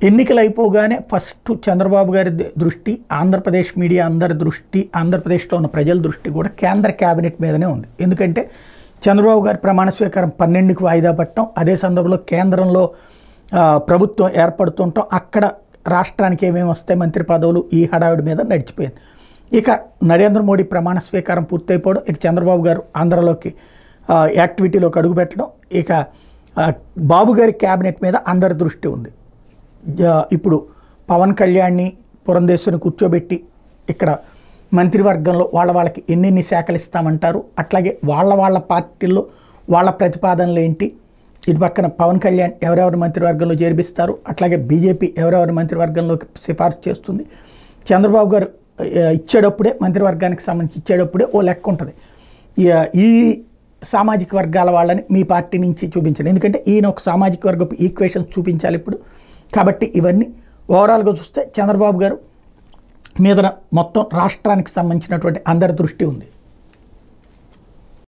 ఎన్నికలు అయిపోగానే ఫస్ట్ చంద్రబాబు గారి దృష్టి, ఆంధ్రప్రదేశ్ మీడియా అందరి దృష్టి, ఆంధ్రప్రదేశ్లో ఉన్న ప్రజల దృష్టి కూడా కేంద్ర కేబినెట్ మీదనే ఉంది. ఎందుకంటే చంద్రబాబు గారి ప్రమాణ స్వీకారం 12కి వాయిదా పట్టడం, అదే సందర్భంలో కేంద్రంలో ప్రభుత్వం ఏర్పడుతుంటాం, అక్కడ రాష్ట్రానికి ఏమేమి వస్తాయి మంత్రి పదవులు, ఈ హడావిడి మీద నడిచిపోయింది. ఇక నరేంద్ర మోడీ ప్రమాణ స్వీకారం పూర్తయిపోవడం, ఇక చంద్రబాబు గారు ఆంధ్రలోకి యాక్టివిటీలోకి అడుగుపెట్టడం, ఇక బాబు గారి క్యాబినెట్ మీద అందరి దృష్టి ఉంది. ఇప్పుడు పవన్ కళ్యాణ్ని, పురంధేశ్వరిని కూర్చోబెట్టి ఇక్కడ మంత్రివర్గంలో వాళ్ళకి ఎన్నెన్ని శాఖలు ఇస్తామంటారు, అట్లాగే వాళ్ళ పార్టీల్లో వాళ్ళ ప్రతిపాదనలు ఏంటి, ఇటు పక్కన పవన్ కళ్యాణ్ ఎవరెవరి మంత్రివర్గంలో చేర్పిస్తారు, అట్లాగే బీజేపీ ఎవరెవరి మంత్రివర్గంలోకి సిఫార్సు చేస్తుంది, చంద్రబాబు గారు ఇచ్చేటప్పుడే మంత్రివర్గానికి సంబంధించి ఇచ్చేటప్పుడే ఓ లెక్క ఉంటుంది, ఈ సామాజిక వర్గాల వాళ్ళని మీ పార్టీ నుంచి చూపించండి, ఎందుకంటే ఈయన ఒక సామాజిక వర్గపు ఈక్వేషన్స్ చూపించాలి ఇప్పుడు. కాబట్టి ఇవన్నీ ఓవరాల్గా చూస్తే చంద్రబాబు గారు మీద మొత్తం రాష్ట్రానికి సంబంధించినటువంటి అందరి దృష్టి ఉంది.